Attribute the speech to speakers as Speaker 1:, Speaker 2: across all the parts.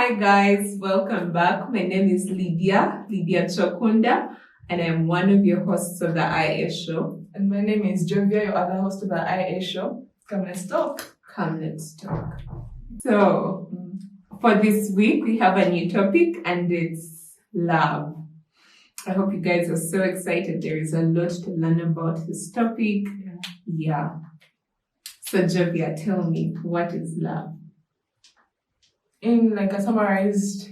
Speaker 1: Hi guys, welcome back. My name is Lydia Chokunda, and I'm one of your hosts of the IA show.
Speaker 2: And my name is Jovia, your other host of the IA show. Come, let's talk.
Speaker 1: Come, let's talk. So, for this week, we have a new topic, and it's love. I hope you guys are so excited. There is a lot to learn about this topic. Yeah. So, Jovia, tell me, what is love?
Speaker 2: In like a summarized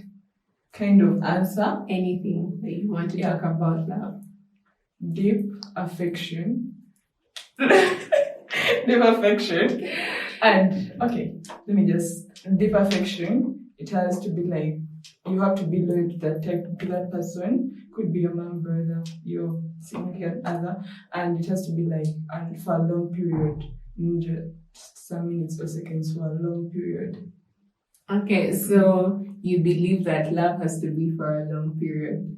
Speaker 2: kind of answer,
Speaker 1: Anything that you want to talk about love?
Speaker 2: deep affection. Deep affection. And deep affection, it has to be like, you have to be loyal to that person. Could be your mom, brother, your significant other, and it has to be like for a long period, not just some minutes or seconds, for a long period.
Speaker 1: Okay, so you believe that love has to be for a long period?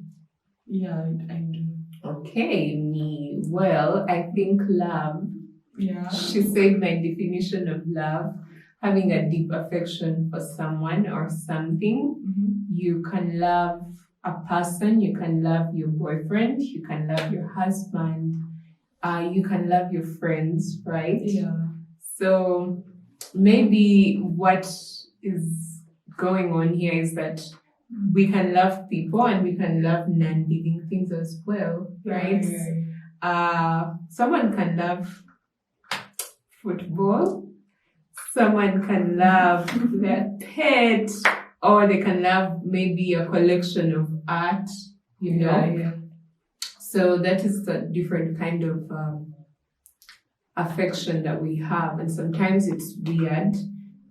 Speaker 2: Yeah, I do.
Speaker 1: Okay, me. Well, I think love.
Speaker 2: Yeah.
Speaker 1: She said my definition of love, having a deep affection for someone or something.
Speaker 2: Mm-hmm.
Speaker 1: You can love a person, you can love your boyfriend, you can love your husband, you can love your friends, right?
Speaker 2: Yeah.
Speaker 1: So maybe what is going on here is that we can love people and we can love non-living things as well, right? Someone can love football, someone can love their pet, or they can love maybe a collection of art, you know?
Speaker 2: Yeah.
Speaker 1: So that is the different kind of affection that we have, and sometimes it's weird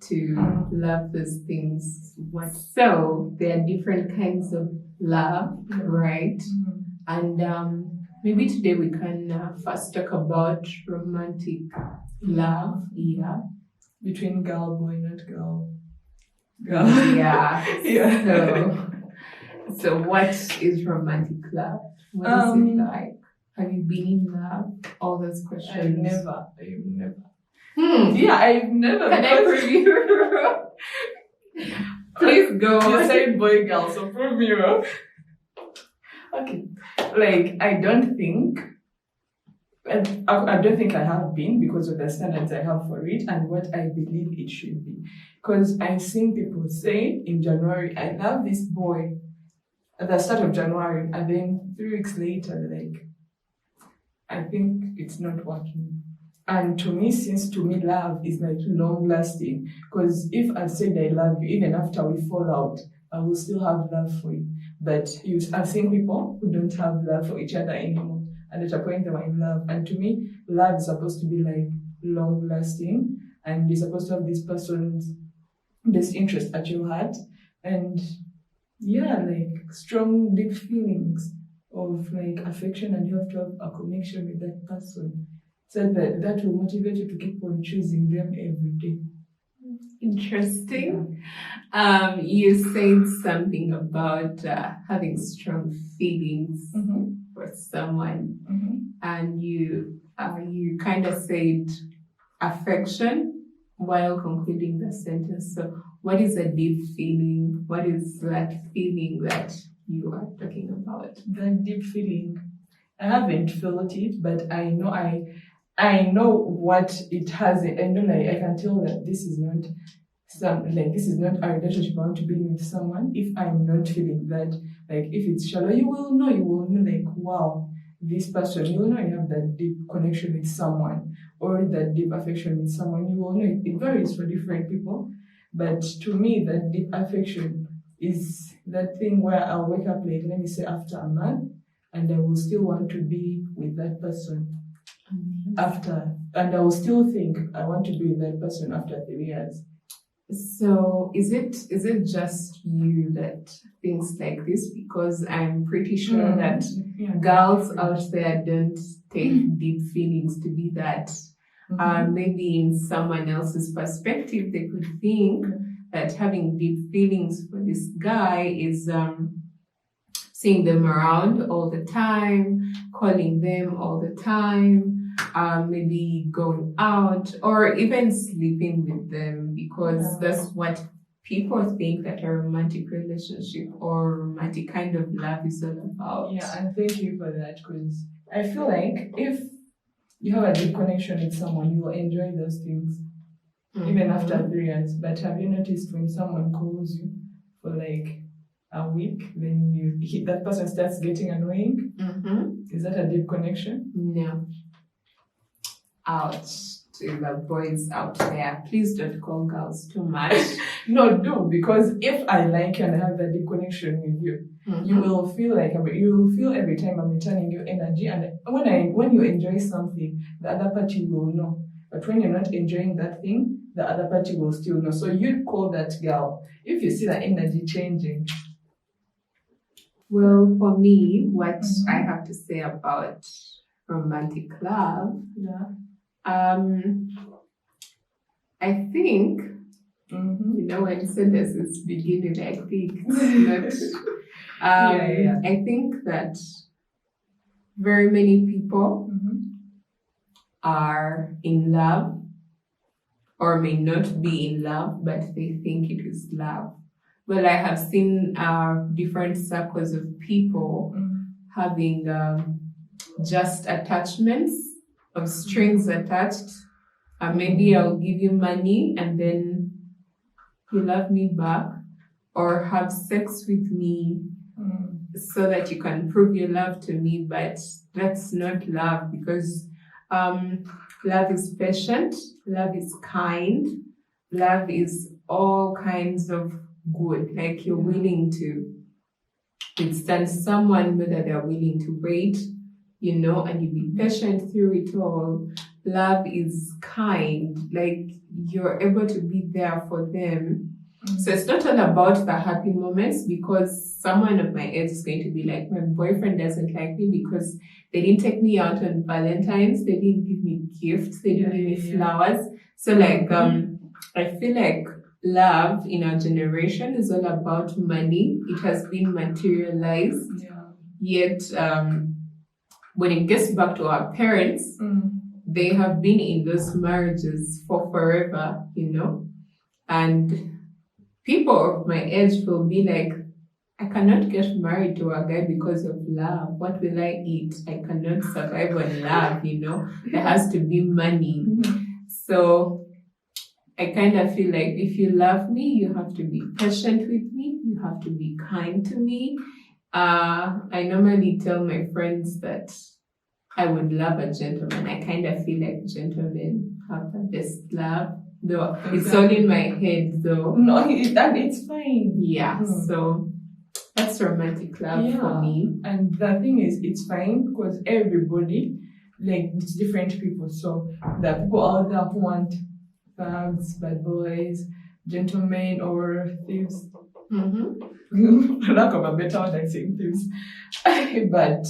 Speaker 1: to love those things. So there are different kinds of love, right?
Speaker 2: Mm-hmm.
Speaker 1: And maybe today we can first talk about romantic love. Yeah.
Speaker 2: Between girl, boy, not girl.
Speaker 1: Yeah.
Speaker 2: Yeah.
Speaker 1: So what is romantic love? What is it like? Have you been in love? All those questions.
Speaker 2: I've never.
Speaker 1: Yeah,
Speaker 2: I've never.
Speaker 1: Can I prove you? Please go.
Speaker 2: You said boy, girl, so prove me wrong. Okay. Like, I don't think I have been, because of the standards I have for it and what I believe it should be. Because I've seen people say in January, I love this boy at the start of January, and then 3 weeks later, like, I think it's not working. And to me, love is like long lasting. Because if I've said I love you, even after we fall out, I will still have love for you. But I've seen people who don't have love for each other anymore, and at a point they were in love. And to me, love is supposed to be like long lasting, and you're supposed to have this person's best interest at your heart, and like strong, deep feelings of like affection, and you have to have a connection with that person, so that will motivate you to keep on choosing them every day.
Speaker 1: Interesting. You said something about having strong feelings for someone, and you kind of said affection while concluding the sentence. So, what is a deep feeling? What is that feeling that you are talking about?
Speaker 2: That deep feeling, I haven't felt it, but I know what it has. I know, like, I can tell that this is not a relationship I want to be in with someone. If I'm not feeling that, like, if it's shallow, you will know, like, wow, this person, you will know you have that deep connection with someone, or that deep affection with someone. You will know it varies for different people, but to me, that deep affection is that thing where I'll wake up, like, let me say, after a month, and I will still want to be with that person after, and I will still think I want to be with that person after 3 years.
Speaker 1: So is it just you that thinks like this? Because I'm pretty sure that girls out there don't take deep feelings to be that. Maybe in someone else's perspective, they could think that having deep feelings for this guy is seeing them around all the time, calling them all the time, maybe going out or even sleeping with them, because that's what people think that a romantic relationship or romantic kind of love is all about.
Speaker 2: Yeah, and thank you for that, because I feel like if you have a deep connection with someone, you will enjoy those things even after 3 years. But have you noticed when someone calls you for like a week, then that person starts getting annoying? Is that a deep connection?
Speaker 1: No. Ouch. To the boys out there, please don't call girls too much.
Speaker 2: No, do, because if I like you and I have that deep connection with you, you will feel like you will feel every time I'm returning you energy. And when you enjoy something, the other party will know. But when you're not enjoying that thing, the other party will still know. So you'd call that girl if you see that energy changing.
Speaker 1: Well, for me, what I have to say about romantic love, I think, when sentences begin with I think, it's not. I think that very many people are in love or may not be in love, but they think it is love. Well, I have seen different circles of people having just attachments of strings attached. Maybe I'll give you money and then you love me back, or have sex with me so that you can prove your love to me. But that's not love, because love is patient, love is kind, love is all kinds of good. Like you're willing to withstand someone, whether they're willing to wait, and you be patient through it all. Love is kind, like you're able to be there for them. So it's not all about the happy moments, because someone of my age is going to be like, my boyfriend doesn't like me because they didn't take me out on Valentine's, they didn't give me gifts, they didn't give me flowers. So like, I feel like love in our generation is all about money. It has been materialized. Yet, when it gets back to our parents, they have been in those marriages for forever, and people of my age will be like, I cannot get married to a guy because of love. What will I eat? I cannot survive on love, There has to be money. So I kind of feel like if you love me, you have to be patient with me. You have to be kind to me. I normally tell my friends that I would love a gentleman. I kind of feel like gentlemen have the best love, though it's all in my head, though.
Speaker 2: No, and it's fine.
Speaker 1: Yeah, so that's romantic love for me.
Speaker 2: And the thing is, it's fine because everybody, like, it's different people. So there are people out there who want thugs, bad boys, gentlemen, or thieves. Lack of a better word, I say thieves. But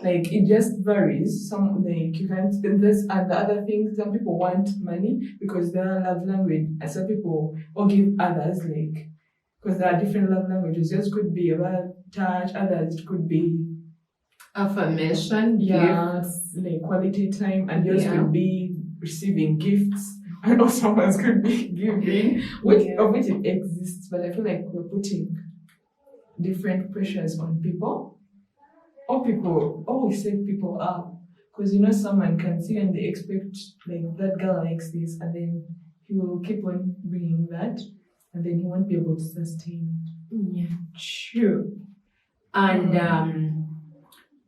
Speaker 2: like it just varies. Some like you can't this and the other thing. Some people want money because their love language, and some people or give others like because there are different love languages. Yours could be about touch, others could be
Speaker 1: affirmation,
Speaker 2: gifts, like quality time, and yours could be receiving gifts. I know someone's could be giving, which it exists, but I feel like we're putting different pressures on people. Or people always set people up. Because someone can see and they expect like that girl likes this, and then he will keep on bringing that, and then he won't be able to sustain.
Speaker 1: Yeah, true. And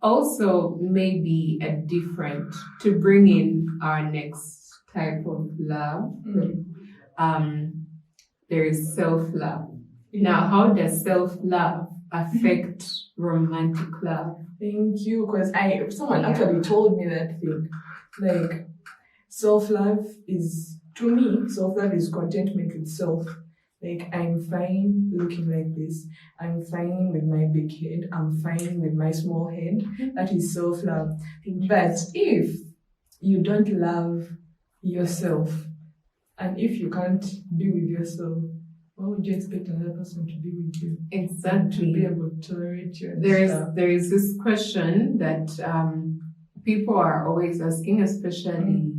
Speaker 1: also maybe to bring in our next type of love, there is self-love. Now, how does self-love affect romantic love?
Speaker 2: Thank you, because someone actually told me that thing. Like, self-love is contentment with self. Like, I'm fine looking like this. I'm fine with my big head. I'm fine with my small head. That is self-love. But if you don't love yourself, and if you can't be with yourself, why would you expect another person to be with you?
Speaker 1: Exactly.
Speaker 2: To be able to tolerate you.
Speaker 1: There is this question that people are always asking, especially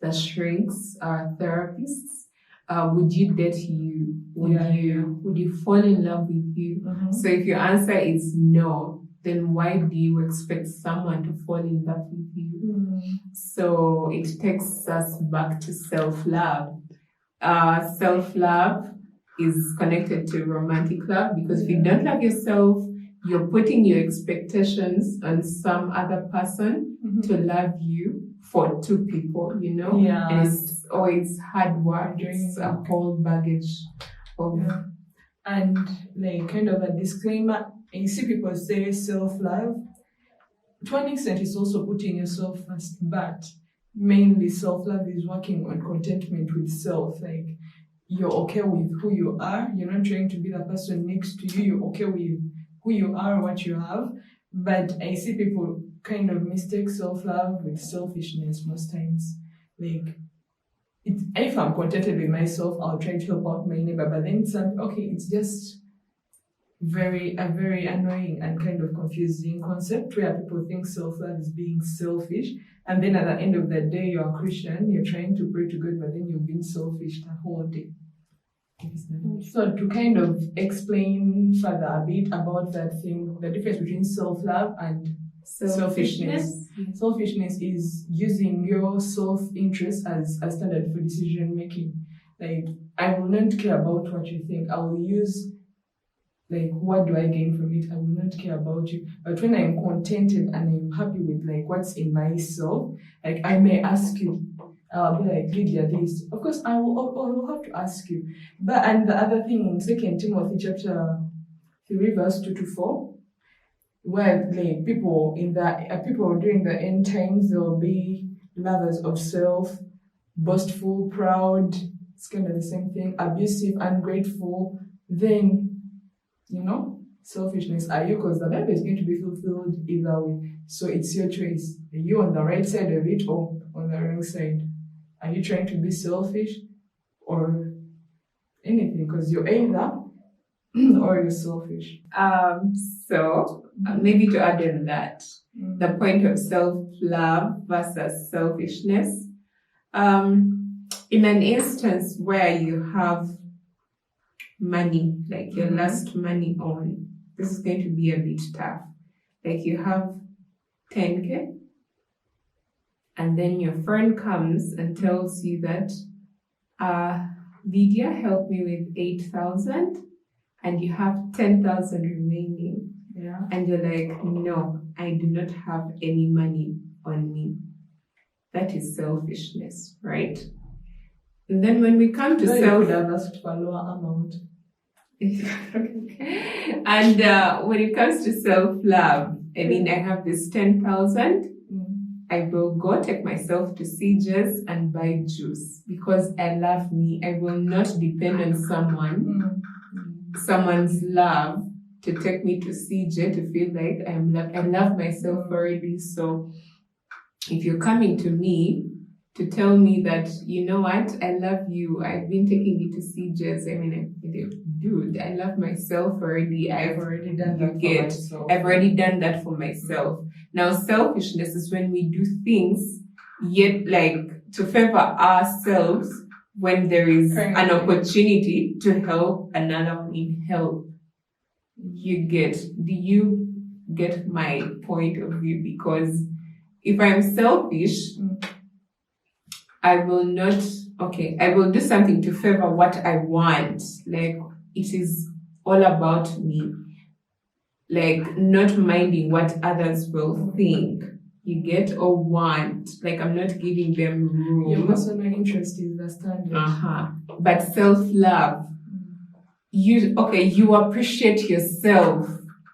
Speaker 1: the shrinks, therapists. would you date you? Would you fall in love with you? So if your answer is no, then why do you expect someone to fall in love with you? So it takes us back to self-love. Self-love is connected to romantic love, because if you don't love yourself, you're putting your expectations on some other person to love you for two people, you know?
Speaker 2: Yeah.
Speaker 1: And it's always hard work. It's a whole baggage of...
Speaker 2: Yeah. And like kind of a disclaimer, you see people say self-love. To an extent, it's also putting yourself first, but mainly self-love is working on contentment with self. Like, you're okay with who you are. You're not trying to be the person next to you. You're okay with who you are, what you have. But I see people kind of mistake self-love with selfishness most times. Like, if I'm contented with myself, I'll try to help out my neighbor. But then it's just a very annoying and kind of confusing concept where people think self-love is being selfish. And then at the end of the day, you're a Christian, you're trying to pray to God, but then you're being selfish the whole day. So to kind of explain further a bit about that thing, the difference between self-love and selfishness. Selfishness is using your self-interest as a standard for decision making. Like, I will not care about what you think. I will use, like, what do I gain from it? I will not care about you. But when I'm contented and I'm happy with like what's in myself, like I may ask you, I'll be like, Lydia, this. Of course, I will have to ask you. And the other thing in 2 Timothy chapter 3, verse 2-4, where like people during the end times, they'll be lovers of self, boastful, proud. It's kind of the same thing. Abusive, ungrateful. Then, you know, selfishness. Are you? Because the Bible is going to be fulfilled either way. So it's your choice. Are you on the right side of it or on the wrong side? Are you trying to be selfish or anything? Because you're either or you're selfish.
Speaker 1: So maybe to add on that, the point of self-love versus selfishness. In an instance where you have money, like your last money on, this is going to be a bit tough. Like you have 10K, and then your friend comes and tells you that, Lydia, help me with 8,000, and you have 10,000 remaining.
Speaker 2: Yeah.
Speaker 1: And you're like, no, I do not have any money on me. That is selfishness, right? And then when we come to
Speaker 2: would have asked for a lower amount.
Speaker 1: And when it comes to self-love, I mean, I have this 10,000. I will go take myself to CJ's and buy juice because I love me. I will not depend on someone's love to take me to CJ to feel like I love myself already. So if you're coming to me to tell me that, you know what, I love you, I've been taking you to CJ's, I mean, dude, I love myself already. I've already done that for myself. Now, selfishness is when we do things yet like to favor ourselves when there is an opportunity to help another in help. Do you get my point of view? Because if I'm selfish, I will do something to favor what I want. Like, it is all about me. Like, not minding what others will think. You get or want. Like, I'm not giving them room.
Speaker 2: Your personal interest is the standard.
Speaker 1: But self-love, you appreciate yourself.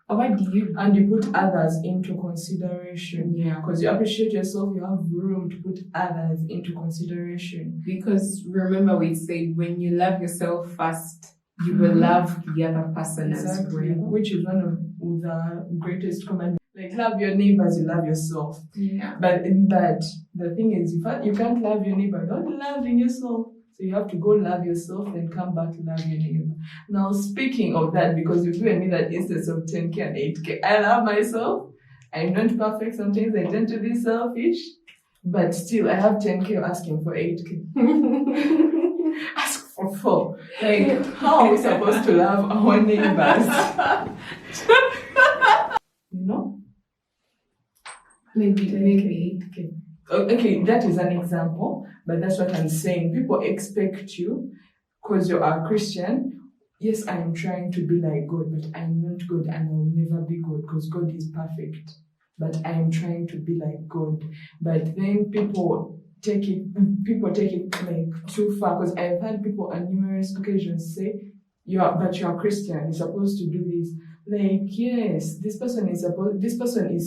Speaker 1: What do you do?
Speaker 2: And you put others into consideration.
Speaker 1: Yeah.
Speaker 2: Because you appreciate yourself, you have room to put others into consideration.
Speaker 1: Because remember, we say when you love yourself first, you will love the other person as well.
Speaker 2: Which is one of the greatest commandments. Like, love your neighbor as you love yourself.
Speaker 1: Yeah.
Speaker 2: But the thing is, you can't love your neighbor. Don't love in yourself. So you have to go love yourself, then come back to love your neighbor. Now, speaking of that, because you've given me that instance of 10K and 8K, I love myself. I'm not perfect. Sometimes I tend to be selfish. But still, I have 10K asking for 8K. Ask for 4. Like, how are we supposed to love our neighbors? You know?
Speaker 1: Maybe.
Speaker 2: Okay, that is an example, but that's what I'm saying. People expect you, because you are a Christian. Yes, I am trying to be like God, but I'm not God and I will never be God because God is perfect. But I am trying to be like God. But then people take it like too far, because I've had people on numerous occasions say, you're a Christian, you're supposed to do this. Like, yes, this person is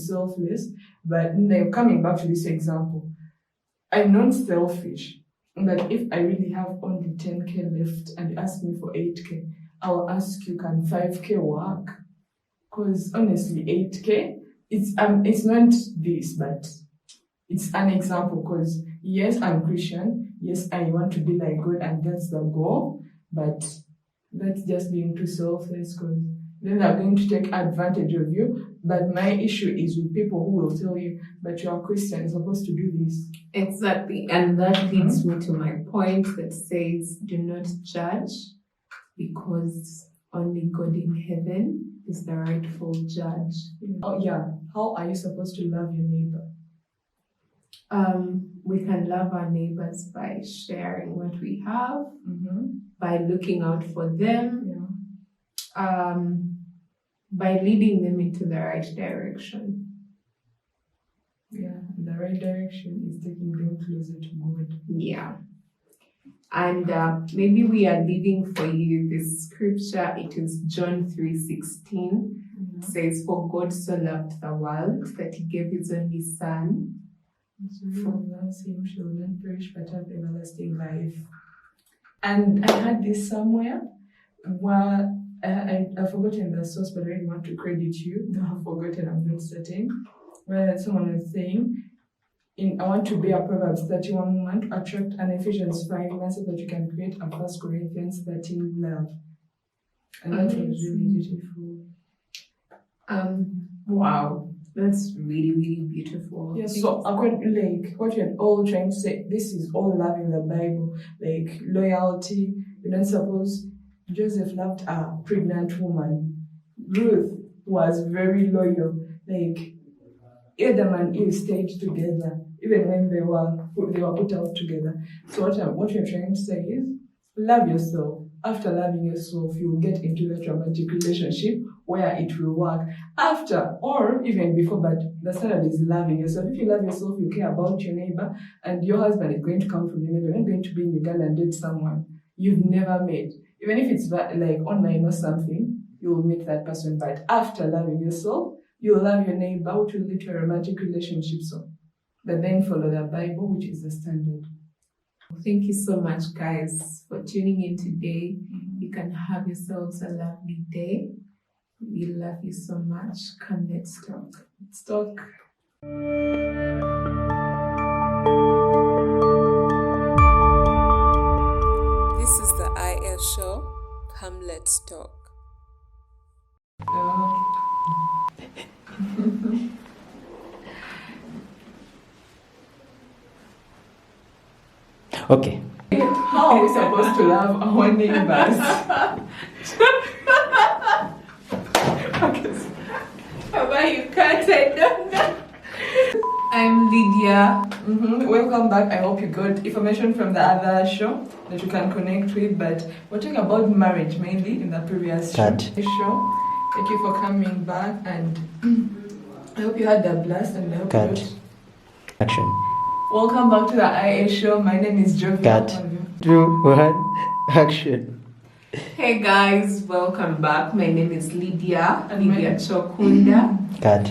Speaker 2: selfless, but now coming back to this example, I'm not selfish. But if I really have only 10K left and you ask me for 8K, I'll ask you, can 5K work? Because honestly, 8K, it's not this, but it's an example. Because yes, I'm Christian. Yes, I want to be like God, and that's the goal. But that's just being too selfless, because then they're going to take advantage of you. But my issue is with people who will tell you, but you're a Christian, you're supposed to do this.
Speaker 1: Exactly. And that leads me to my point that says, do not judge, because only God in heaven is the rightful judge.
Speaker 2: Oh yeah. How are you supposed to love your neighbor?
Speaker 1: We can love our neighbors by sharing what we have, by looking out for them, by leading them into the right direction.
Speaker 2: Yeah, the right direction is taking them closer to God.
Speaker 1: Yeah. And maybe we are leaving for you this scripture. It is John 3:16. It says, for God so loved the world that he gave his only son.
Speaker 2: Who loves him shall not perish but have everlasting life. And I had this somewhere where I've forgotten the source, but I really want to credit you. No, I've forgotten, I'm not certain. Where someone was saying, I want to be a Proverbs 31 woman to attract an Ephesians 5 man so that you can create a 1 Corinthians 13 love. And that was really beautiful.
Speaker 1: Wow. That's really, really beautiful.
Speaker 2: Yeah, so like what you're all trying to say, this is all love in the Bible, like loyalty. You don't suppose Joseph loved a pregnant woman. Ruth was very loyal. Like Adam and Eve stayed together, even when they were put out together. So what you're trying to say is, love yourself. After loving yourself, you will get into that romantic relationship where it will work. After, or even before, but the standard is loving yourself. If you love yourself, you care about your neighbor, and your husband is going to come from your neighbor. You're not going to be in Uganda and date someone you've never met. Even if it's like online or something, you will meet that person. But after loving yourself, you'll love your neighbor, which will lead to a romantic relationship. So, but then follow the Bible, which is the standard.
Speaker 1: Thank you so much, guys, for tuning in today. You can have yourselves a lovely day. We love you so much. Come, let's talk.
Speaker 2: Let's talk.
Speaker 3: This is the IL show. Come, let's talk.
Speaker 4: Okay.
Speaker 2: How are we supposed to love our neighbors?
Speaker 1: Papa, you can't. I don't know. I'm Lydia.
Speaker 2: Welcome back. I hope you got information from the other show that you can connect with. But we're talking about marriage mainly in the previous show. Thank you for coming back, and I hope you had a blast. And I hope you
Speaker 4: Action.
Speaker 2: Welcome back to the IA show. My name is Jovi.
Speaker 4: Cut. 2, 1, action.
Speaker 1: Hey guys, welcome back. My name is Lydia Chokunda.
Speaker 4: Cut.